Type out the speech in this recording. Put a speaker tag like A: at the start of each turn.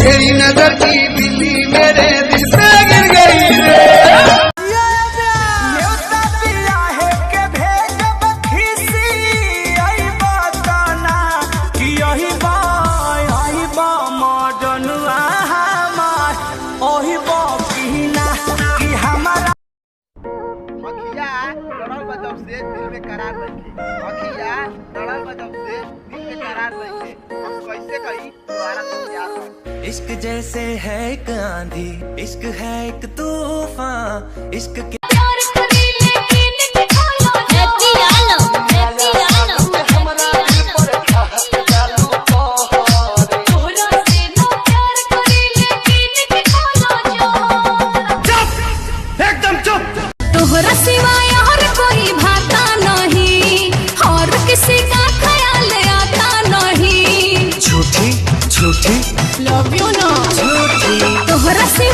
A: तेरी नजर की बिल्ली मेरे दिल पे गिर गई रे।
B: दिल में करार रखे अखिया लड़ल बजब से दिल में करार रखे हम कैसे कही दोबारा तुम याद।
C: इश्क जैसे है एक आंधी, इश्क है एक तूफान, इश्क के
D: तोहरा सिवाय और कोई भाता नहीं, और किसी का ख्याल आता नहीं।
C: झूठी झूठी
D: लव यू ना
C: झूठी
D: तोहरा सिवाय